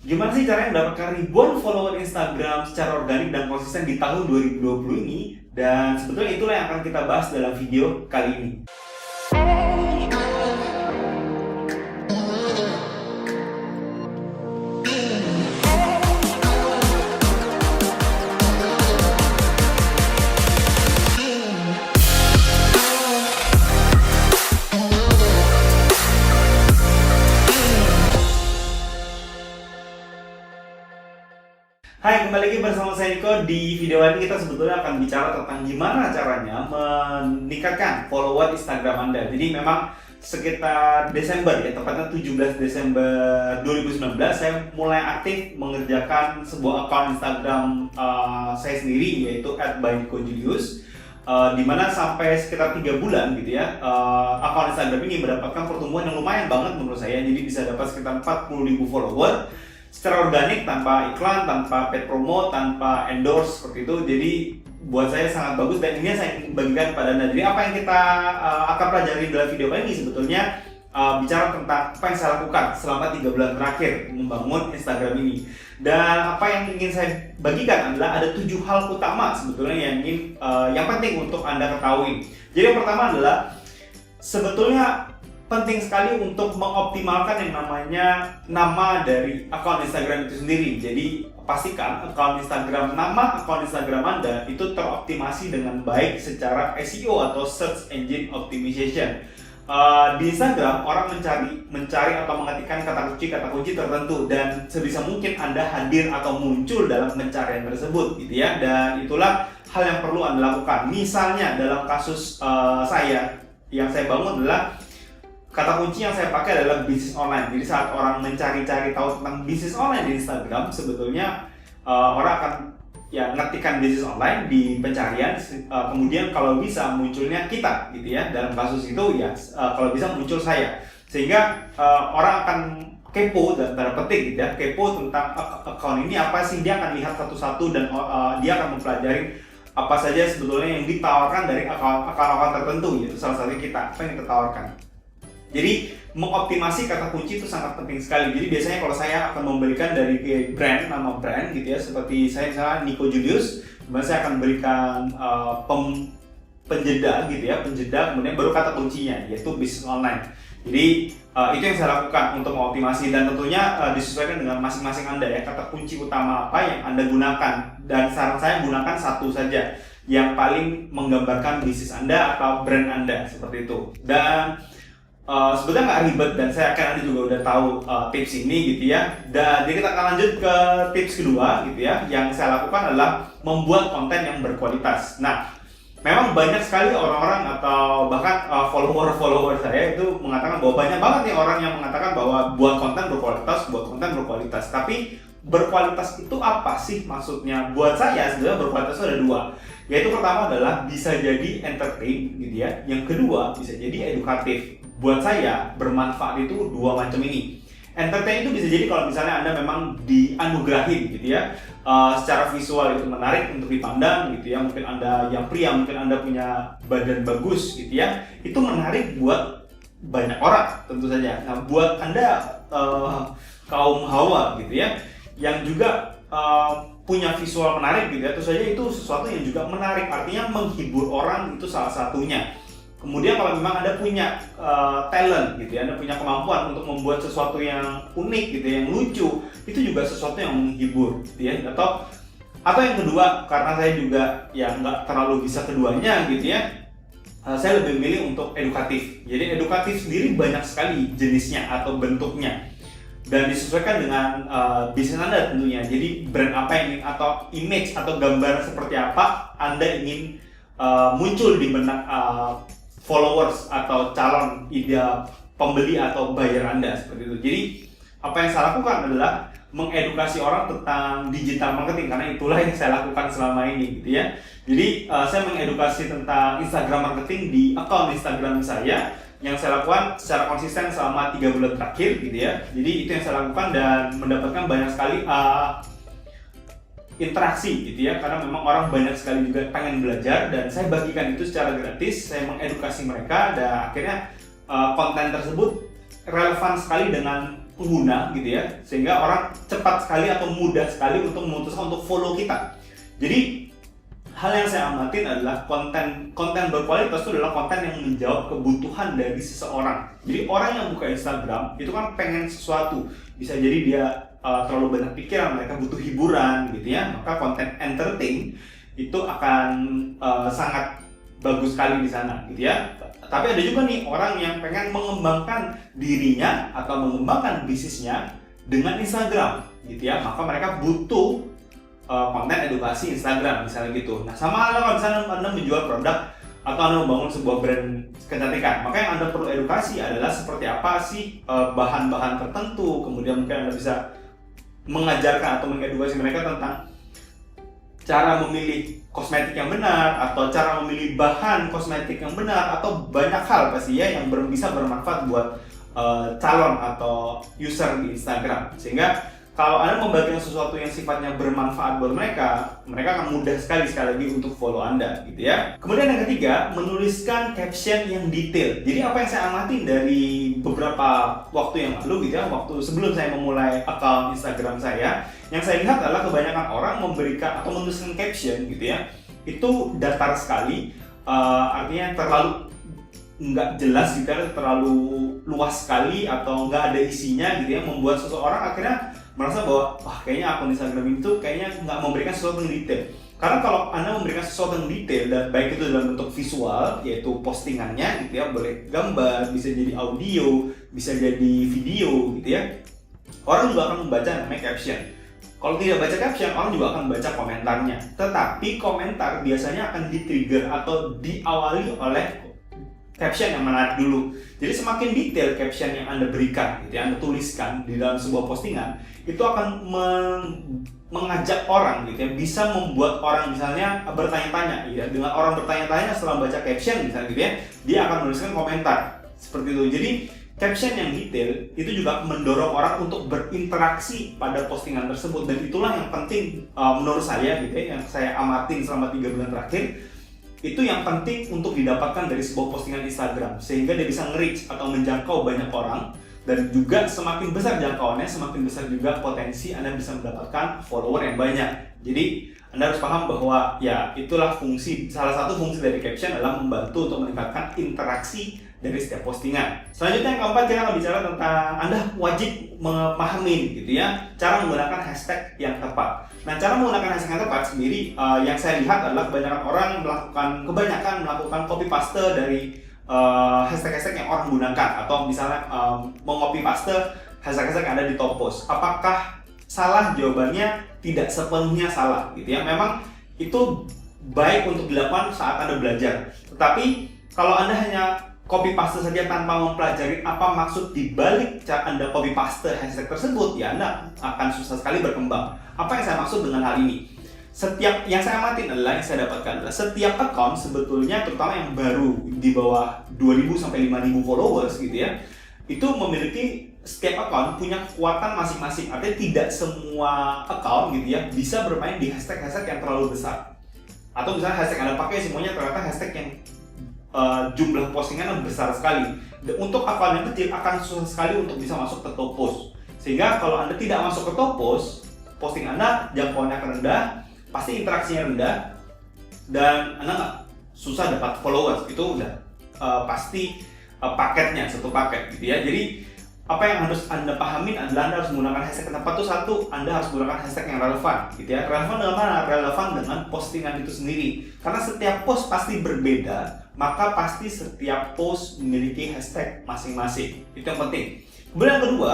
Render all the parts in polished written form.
Gimana sih caranya mendapatkan ribuan follower Instagram secara organik dan konsisten di tahun 2020 ini? Dan sebetulnya itulah yang akan kita bahas dalam video kali ini. Hai, kembali lagi bersama saya Niko. Di video ini kita sebetulnya akan bicara tentang gimana caranya meningkatkan follower Instagram Anda. Jadi memang sekitar Desember ya, tepatnya 17 Desember 2019 saya mulai aktif mengerjakan sebuah akun Instagram saya sendiri, yaitu @bynicojulius. Di mana sampai sekitar 3 bulan gitu ya, akun Instagram ini mendapatkan pertumbuhan yang lumayan banget menurut saya. Jadi bisa dapat sekitar 40.000 follower secara organik, tanpa iklan, tanpa paid promo, tanpa endorse seperti itu. Jadi buat saya sangat bagus dan ini saya ingin bagikan pada Anda. Jadi apa yang kita akan pelajari dalam video kali ini sebetulnya bicara tentang apa yang saya lakukan selama 3 bulan terakhir membangun Instagram ini. Dan apa yang ingin saya bagikan adalah ada 7 hal utama sebetulnya yang penting untuk Anda ketahui. Jadi yang pertama adalah sebetulnya penting sekali untuk mengoptimalkan yang namanya nama dari akun Instagram itu sendiri. Jadi pastikan nama akun Instagram Anda itu teroptimasi dengan baik secara SEO atau Search Engine Optimization. Di Instagram orang mencari atau mengetikkan kata kunci tertentu, dan sebisa mungkin Anda hadir atau muncul dalam pencarian tersebut gitu ya. Dan itulah hal yang perlu Anda lakukan. Misalnya dalam kasus yang saya bangun adalah kata kunci yang saya pakai adalah bisnis online. Jadi saat orang mencari-cari tahu tentang bisnis online di Instagram, sebetulnya orang akan ngetikkan bisnis online di pencarian, kemudian kalau bisa munculnya kita gitu ya. Dalam kasus itu kalau bisa muncul saya, sehingga orang akan kepo dan tanda petik gitu ya, kepo tentang akun ini apa sih. Dia akan lihat satu-satu dan dia akan mempelajari apa saja sebetulnya yang ditawarkan dari akun-akun tertentu, yaitu salah satunya kita, apa yang kita tawarkan. Jadi mengoptimasi kata kunci itu sangat penting sekali. Jadi biasanya kalau saya akan memberikan dari nama brand gitu ya, seperti saya misalnya Niko Julius, kemudian saya akan berikan penjeda gitu ya, kemudian baru kata kuncinya yaitu bisnis online. Jadi itu yang saya lakukan untuk mengoptimasi, dan tentunya disesuaikan dengan masing-masing Anda ya, kata kunci utama apa yang Anda gunakan. Dan saran saya gunakan satu saja yang paling menggambarkan bisnis Anda atau brand Anda, seperti itu. Dan sebetulnya nggak ribet, dan saya yakin Anda juga udah tahu tips ini gitu ya. Dan jadi kita akan lanjut ke tips kedua gitu ya. Yang saya lakukan adalah membuat konten yang berkualitas. Nah, memang banyak sekali orang-orang atau bahkan follower saya itu mengatakan bahwa banyak banget nih orang yang mengatakan bahwa buat konten berkualitas. Tapi berkualitas itu apa sih maksudnya? Buat saya sebenarnya berkualitas itu ada dua. Yaitu pertama adalah bisa jadi entertain gitu ya. Yang kedua bisa jadi edukatif. Buat saya bermanfaat itu dua macam ini. Entertain itu bisa jadi kalau misalnya Anda memang dianugerahi gitu ya, secara visual itu menarik untuk dipandang gitu ya. Mungkin Anda yang pria, mungkin Anda punya badan bagus gitu ya, itu menarik buat banyak orang tentu saja. Nah, buat Anda kaum hawa gitu ya, yang juga punya visual menarik gitu ya, tentu saja itu sesuatu yang juga menarik, artinya menghibur orang, itu salah satunya. Kemudian kalau memang Anda punya talent gitu ya, Anda punya kemampuan untuk membuat sesuatu yang unik gitu, yang lucu, itu juga sesuatu yang menghibur gitu ya. Atau yang kedua, karena saya juga nggak terlalu bisa keduanya gitu ya, saya lebih memilih untuk edukatif. Jadi edukatif sendiri banyak sekali jenisnya atau bentuknya, dan disesuaikan dengan bisnis Anda tentunya. Jadi brand apa yang atau image atau gambar seperti apa Anda ingin muncul di benak followers atau calon ideal pembeli atau buyer Anda, seperti itu. Jadi apa yang saya lakukan adalah mengedukasi orang tentang digital marketing, karena itulah yang saya lakukan selama ini gitu ya. Jadi saya mengedukasi tentang Instagram marketing di akun Instagram saya, yang saya lakukan secara konsisten selama 3 bulan terakhir gitu ya. Jadi itu yang saya lakukan dan mendapatkan banyak sekali interaksi gitu ya, karena memang orang banyak sekali juga pengen belajar, dan saya bagikan itu secara gratis. Saya mengedukasi mereka, dan akhirnya konten tersebut relevan sekali dengan pengguna gitu ya, sehingga orang cepat sekali atau mudah sekali untuk memutuskan untuk follow kita. Jadi hal yang saya amatin adalah konten berkualitas itu adalah konten yang menjawab kebutuhan dari seseorang. Jadi orang yang buka Instagram itu kan pengen sesuatu, bisa jadi dia terlalu banyak pikiran, mereka butuh hiburan gitu ya, maka konten entertain itu akan sangat bagus sekali di sana gitu ya. Tapi ada juga nih orang yang pengen mengembangkan dirinya atau mengembangkan bisnisnya dengan Instagram gitu ya, maka mereka butuh konten edukasi Instagram misalnya gitu. Nah, sama halnya kalau misalnya Anda menjual produk atau Anda membangun sebuah brand kecantikan, maka yang Anda perlu edukasi adalah seperti apa sih bahan-bahan tertentu, kemudian mungkin Anda bisa mengajarkan atau mengedukasi mereka tentang cara memilih kosmetik yang benar, atau cara memilih bahan kosmetik yang benar, atau banyak hal pasti ya yang bisa bermanfaat buat calon atau user di Instagram. Sehingga kalau Anda membagikan sesuatu yang sifatnya bermanfaat buat mereka, mereka akan mudah sekali lagi untuk follow Anda gitu ya. Kemudian yang ketiga, menuliskan caption yang detail. Jadi apa yang saya amatin dari beberapa waktu yang lalu gitu ya, waktu sebelum saya memulai account Instagram saya, yang saya lihat adalah kebanyakan orang memberikan atau menuliskan caption gitu ya, itu datar sekali, artinya terlalu nggak jelas gitu ya, terlalu luas sekali atau nggak ada isinya gitu ya, membuat seseorang akhirnya merasa bahwa wah kayaknya akun Instagram itu kayaknya nggak memberikan sesuatu yang detail. Karena kalau Anda memberikan sesuatu yang detail, dan baik itu dalam bentuk visual, yaitu postingannya gitu ya, boleh gambar, bisa jadi audio, bisa jadi video gitu ya, orang juga akan membaca namanya caption. Kalau tidak baca caption, orang juga akan baca komentarnya. Tetapi komentar biasanya akan di-trigger atau diawali oleh caption yang menarik dulu. Jadi semakin detail caption yang Anda berikan, gitu ya, Anda tuliskan di dalam sebuah postingan, itu akan mengajak orang, gitu ya, bisa membuat orang misalnya bertanya-tanya, ya, dengan orang bertanya-tanya setelah baca caption misalnya, gitu ya, dia akan menuliskan komentar seperti itu. Jadi caption yang detail itu juga mendorong orang untuk berinteraksi pada postingan tersebut, dan itulah yang penting menurut saya, gitu ya, yang saya amatin selama 3 bulan terakhir. Itu yang penting untuk didapatkan dari sebuah postingan Instagram, sehingga dia bisa nge-reach atau menjangkau banyak orang, dan juga semakin besar jangkauannya, semakin besar juga potensi Anda bisa mendapatkan follower yang banyak. Jadi Anda harus paham bahwa ya itulah salah satu fungsi dari caption adalah membantu untuk meningkatkan interaksi dari setiap postingan. Selanjutnya yang keempat, kita akan bicara tentang Anda wajib memahami gitu ya, cara menggunakan hashtag yang tepat. Nah, cara menggunakan hashtag yang tepat sendiri, yang saya lihat adalah kebanyakan orang melakukan copy paste dari hashtag-hashtag yang orang gunakan, atau misalnya meng-copy paste hashtag-hashtag yang ada di top post. Apakah salah? Jawabannya tidak sepenuhnya salah gitu ya. Memang itu baik untuk dilakukan saat Anda belajar. Tetapi kalau Anda hanya copy paste saja tanpa mempelajari apa maksud dibalik cara Anda copy paste hashtag tersebut, ya Anda akan susah sekali berkembang. Apa yang saya maksud dengan hal ini? Yang saya amatin adalah, yang saya dapatkan adalah setiap account sebetulnya, terutama yang baru di bawah 2.000 sampai 5.000 followers gitu ya, itu memiliki, setiap account punya kekuatan masing-masing. Artinya tidak semua account gitu ya bisa bermain di hashtag-hashtag yang terlalu besar. Atau misalnya hashtag yang Anda pakai semuanya ternyata hashtag yang jumlah postingan besar sekali. Untuk akun yang kecil akan susah sekali untuk bisa masuk ke top post. Sehingga kalau Anda tidak masuk ke top post, posting Anda jangkauannya akan rendah, pasti interaksinya rendah, dan Anda nggak susah dapat followers. Itu udah pasti paketnya, satu paket gitu ya. Jadi apa yang harus Anda pahamin adalah Anda harus menggunakan hashtag yang tepat. Itu satu, Anda harus menggunakan hashtag yang relevan gitu ya. Relevan dengan mana? Relevan dengan postingan itu sendiri. Karena setiap post pasti berbeda, maka pasti setiap post memiliki hashtag masing-masing. Itu yang penting. Kemudian yang kedua,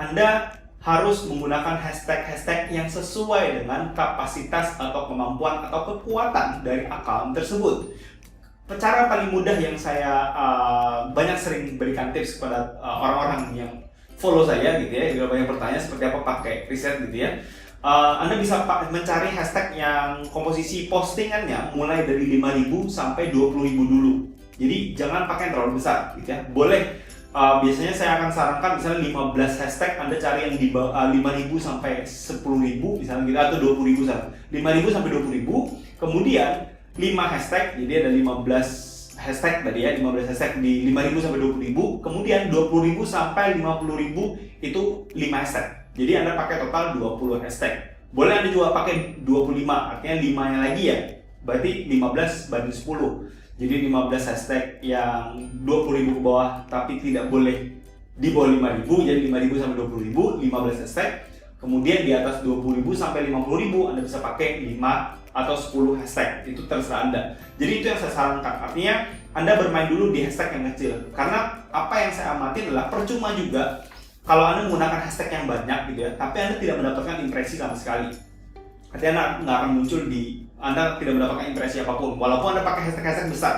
Anda harus menggunakan hashtag-hashtag yang sesuai dengan kapasitas atau kemampuan atau kekuatan dari akun tersebut. Cara paling mudah yang saya banyak sering berikan tips kepada orang-orang yang follow saya gitu ya, juga banyak bertanya seperti apa pakai riset gitu ya. Anda bisa mencari hashtag yang komposisi postingannya mulai dari 5.000 sampai 20.000 dulu. Jadi jangan pakai yang terlalu besar gitu ya. Boleh, biasanya saya akan sarankan misalnya 15 hashtag, Anda cari yang di bawah 5.000 sampai 10.000 misalnya gitu, atau 20.000 5.000 sampai 20.000. Kemudian 5 hashtag, jadi ada 15 hashtag tadi ya, 15 hashtag di 5.000 sampai 20.000, kemudian 20.000 sampai 50.000 itu 5 hashtag. Jadi Anda pakai total 20 hashtag. Boleh Anda juga pakai 25, artinya 5-nya lagi ya, berarti 15 banding 10. Jadi 15 hashtag yang 20.000 ke bawah tapi tidak boleh di bawah 5.000, jadi 5.000 sampai 20.000, 15 hashtag. Kemudian di atas 20.000 sampai 50.000 Anda bisa pakai 5 atau 10 hashtag, itu terserah Anda. Jadi itu yang saya sarankan, artinya Anda bermain dulu di hashtag yang kecil. Karena apa yang saya amati adalah percuma juga kalau Anda menggunakan hashtag yang banyak gitu ya, tapi Anda tidak mendapatkan impresi sama sekali. Artinya Anda nggak akan muncul Anda tidak mendapatkan impresi apapun, walaupun Anda pakai hashtag-hashtag besar.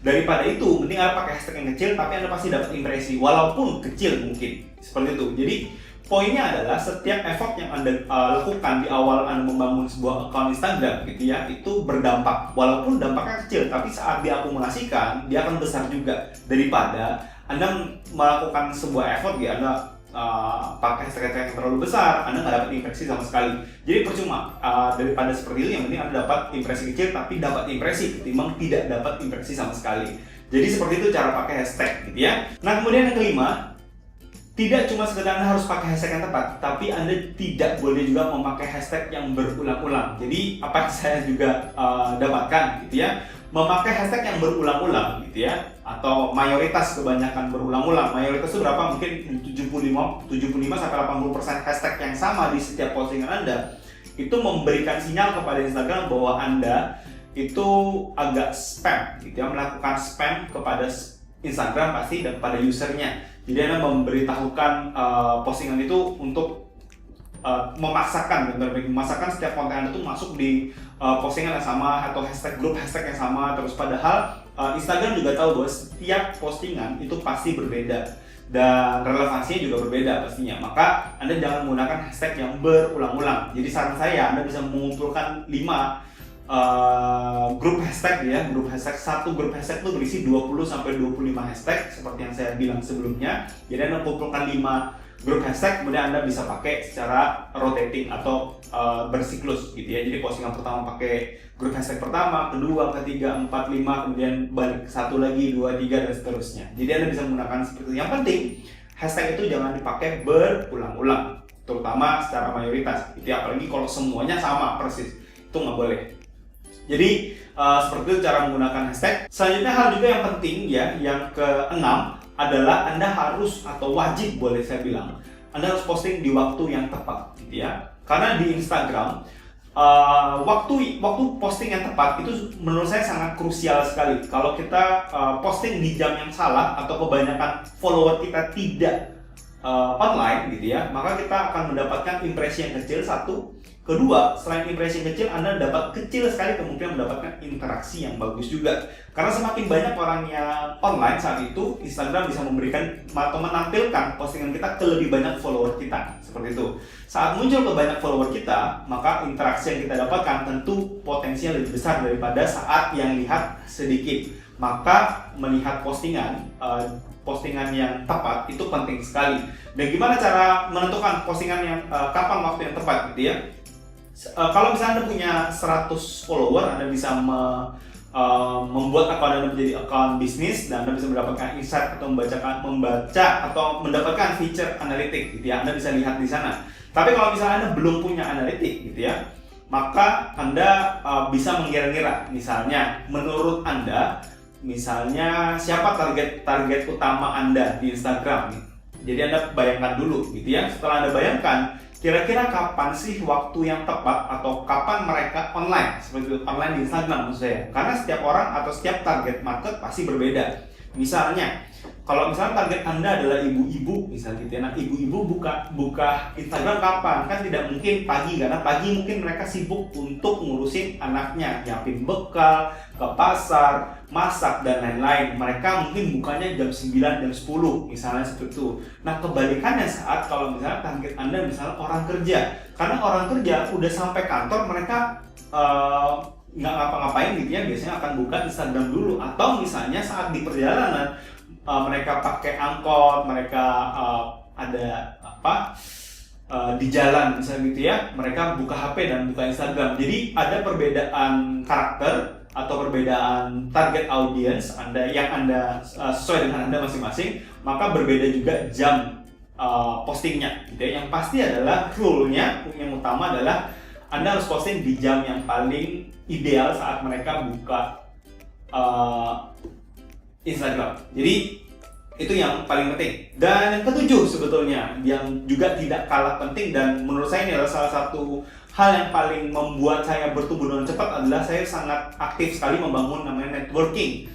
Daripada itu, mending Anda pakai hashtag yang kecil, tapi Anda pasti dapat impresi, walaupun kecil mungkin. Seperti itu. Jadi poinnya adalah setiap effort yang Anda lakukan di awal Anda membangun sebuah account Instagram gitu ya, itu berdampak. Walaupun dampaknya kecil, tapi saat diakumulasikan, dia akan besar juga daripada Anda melakukan sebuah effort ya, Anda pakai hashtag yang terlalu besar, Anda nggak dapat impresi sama sekali. Jadi percuma, daripada seperti itu, yang penting Anda dapat impresi kecil tapi dapat impresi, ketimbang tidak dapat impresi sama sekali. Jadi seperti itu cara pakai hashtag gitu ya. Nah kemudian yang kelima, tidak cuma sekedar Anda harus pakai hashtag yang tepat, tapi Anda tidak boleh juga memakai hashtag yang berulang-ulang. Jadi apa yang saya juga dapatkan gitu ya, memakai hashtag yang berulang-ulang gitu ya, atau mayoritas kebanyakan berulang-ulang. Mayoritas itu berapa? Mungkin 75 sampai 80% hashtag yang sama di setiap postingan Anda. Itu memberikan sinyal kepada Instagram bahwa Anda itu agak spam gitu ya, melakukan spam kepada Instagram pasti dan kepada usernya. Jadi Anda memberitahukan postingan itu untuk memaksakan setiap konten Anda tuh masuk di postingan yang sama atau grup hashtag yang sama terus, padahal Instagram juga tahu bahwa setiap postingan itu pasti berbeda dan relevansinya juga berbeda pastinya. Maka Anda jangan menggunakan hashtag yang berulang-ulang. Jadi saran saya, Anda bisa mengumpulkan 5 grup hashtag ya, satu grup hashtag itu berisi 20 sampai 25 hashtag seperti yang saya bilang sebelumnya. Jadi Anda kumpulkan 5 grup hashtag, kemudian Anda bisa pakai secara rotating atau bersiklus gitu ya. Jadi postingan pertama pakai grup hashtag pertama, kedua, ketiga, 4, 5, kemudian balik satu lagi, 2, 3 dan seterusnya. Jadi Anda bisa menggunakan seperti itu. Yang penting hashtag itu jangan dipakai berulang-ulang, terutama secara mayoritas gitu ya. Apalagi kalau semuanya sama persis, itu nggak boleh. Jadi seperti itu cara menggunakan hashtag. Selanjutnya hal juga yang penting ya, yang keenam adalah Anda harus atau wajib boleh saya bilang, Anda harus posting di waktu yang tepat gitu ya. Karena di Instagram waktu posting yang tepat itu menurut saya sangat krusial sekali. Kalau kita posting di jam yang salah atau kebanyakan follower kita tidak online gitu ya, maka kita akan mendapatkan impresi yang kecil, satu. Kedua, selain impresi yang kecil, Anda dapat kecil sekali kemungkinan mendapatkan interaksi yang bagus juga. Karena semakin banyak orang yang online saat itu, Instagram bisa memberikan atau menampilkan postingan kita ke lebih banyak follower kita. Seperti itu. Saat muncul ke banyak follower kita, maka interaksi yang kita dapatkan tentu potensinya lebih besar daripada saat yang lihat sedikit. Maka melihat postingan yang tepat itu penting sekali. Dan gimana cara menentukan postingan yang kapan waktu yang tepat gitu ya? Kalau misalnya Anda punya 100 follower, Anda bisa membuat akun Anda menjadi akun bisnis dan Anda bisa mendapatkan insight atau membaca atau mendapatkan feature analitik gitu ya. Anda bisa lihat di sana. Tapi kalau misalnya Anda belum punya analitik gitu ya, maka Anda bisa mengira-ngira. Misalnya menurut Anda, misalnya siapa target utama Anda di Instagram. Jadi Anda bayangkan dulu gitu ya. Setelah Anda bayangkan, kira-kira kapan sih waktu yang tepat atau kapan mereka online, seperti itu, online di Instagram maksud saya. Karena setiap orang atau setiap target market pasti berbeda. Misalnya, kalau misalnya target Anda adalah ibu-ibu misalnya gitu ya. Nah, ibu-ibu buka Instagram kapan? Kan tidak mungkin pagi, karena pagi mungkin mereka sibuk untuk ngurusin anaknya, nyiapin bekal, ke pasar, masak dan lain-lain. Mereka mungkin bukanya jam 9, jam 10 misalnya seperti itu. Nah, kebalikannya saat kalau misalnya target Anda misalnya orang kerja. Karena orang kerja udah sampai kantor, mereka nggak ngapa-ngapain gitu ya, biasanya akan buka Instagram dulu. Atau misalnya saat di perjalanan mereka pakai angkot, mereka ada di jalan misalnya gitu ya, mereka buka HP dan buka Instagram. Jadi ada perbedaan karakter atau perbedaan target audience Anda yang Anda sesuai dengan Anda masing-masing, maka berbeda juga jam postingnya gitu ya. Yang pasti adalah rule-nya yang utama adalah Anda harus posting di jam yang paling ideal saat mereka buka Instagram. Jadi itu yang paling penting. Dan yang ketujuh sebetulnya yang juga tidak kalah penting dan menurut saya ini adalah salah satu hal yang paling membuat saya bertumbuh dengan cepat adalah saya sangat aktif sekali membangun namanya networking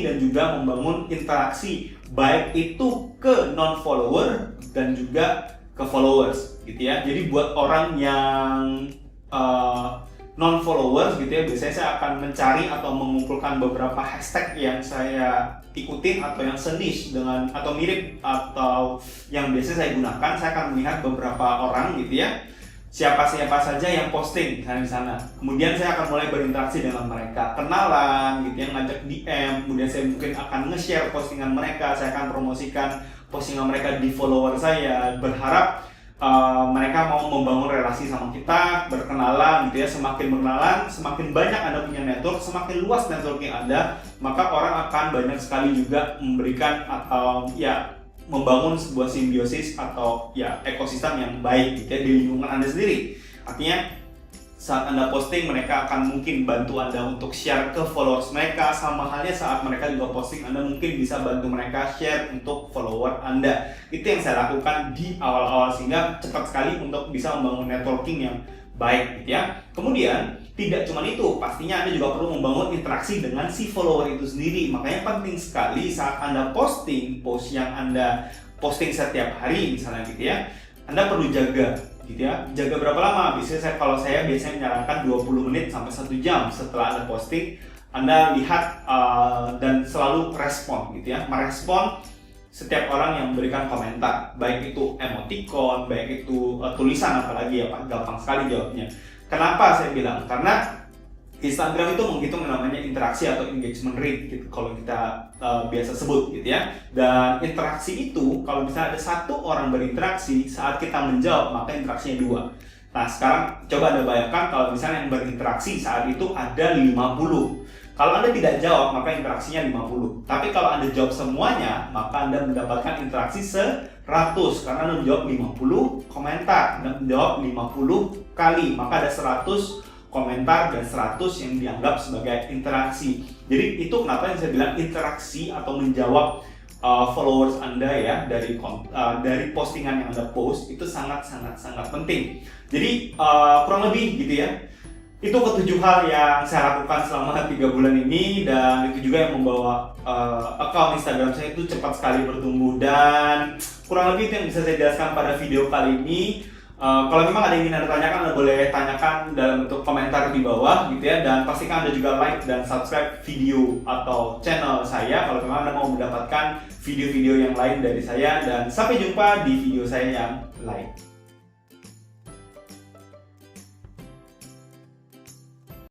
dan juga membangun interaksi baik itu ke non-follower dan juga ke followers gitu ya. Jadi buat orang yang non-followers gitu ya, biasanya saya akan mencari atau mengumpulkan beberapa hashtag yang saya ikutin atau yang seniche dengan atau mirip atau yang biasa saya gunakan. Saya akan melihat beberapa orang gitu ya, siapa saja yang posting misalnya di sana. Kemudian saya akan mulai berinteraksi dengan mereka, kenalan gitu ya, ngajak DM. Kemudian saya mungkin akan nge-share postingan mereka, saya akan promosikan postingan mereka di follower saya, berharap mereka mau membangun relasi sama kita, berkenalan gitu ya. Semakin berkenalan, semakin banyak Anda punya network, semakin luas networking Anda, maka orang akan banyak sekali juga memberikan atau ya membangun sebuah simbiosis atau ya ekosistem yang baik gitu ya di lingkungan Anda sendiri. Artinya saat Anda posting, mereka akan mungkin bantu Anda untuk share ke followers mereka. Sama halnya saat mereka juga posting, Anda mungkin bisa bantu mereka share untuk follower Anda. Itu yang saya lakukan di awal-awal sehingga cepat sekali untuk bisa membangun networking yang baik gitu ya. Kemudian tidak cuma itu, pastinya Anda juga perlu membangun interaksi dengan si follower itu sendiri. Makanya penting sekali saat Anda posting post yang Anda posting setiap hari misalnya gitu ya, Anda perlu jaga gitu ya. Jaga berapa lama? Biasanya kalau saya biasanya menyarankan 20 menit sampai 1 jam setelah Anda posting, Anda lihat dan selalu respon gitu ya. Merespon setiap orang yang memberikan komentar, baik itu emoticon, baik itu tulisan, apalagi ya Pak, gampang sekali jawabnya. Kenapa saya bilang? Karena Instagram itu menghitung namanya interaksi atau engagement rate gitu, kalau kita biasa sebut gitu ya. Dan interaksi itu kalau misalnya ada satu orang berinteraksi saat kita menjawab, maka interaksinya 2. Nah sekarang coba Anda bayangkan kalau misalnya yang berinteraksi saat itu ada 50. Kalau Anda tidak jawab, maka interaksinya 50. Tapi kalau Anda jawab semuanya, maka Anda mendapatkan interaksi 100. Karena Anda menjawab 50 komentar, Anda menjawab 50 kali, maka ada 100 komentar dan 100 yang dianggap sebagai interaksi. Jadi itu kenapa yang saya bilang interaksi atau menjawab followers Anda ya dari postingan yang Anda post itu sangat penting. Jadi kurang lebih gitu ya. Itu ketujuh hal yang saya lakukan selama 3 bulan ini, dan itu juga yang membawa account Instagram saya itu cepat sekali bertumbuh. Dan kurang lebih itu yang bisa saya jelaskan pada video kali ini. Kalau memang ada yang ingin Anda tanyakan, Anda boleh tanyakan dalam bentuk komentar di bawah gitu ya. Dan pastikan Anda juga like dan subscribe video atau channel saya kalau memang Anda mau mendapatkan video-video yang lain dari saya. Dan sampai jumpa di video saya yang lain.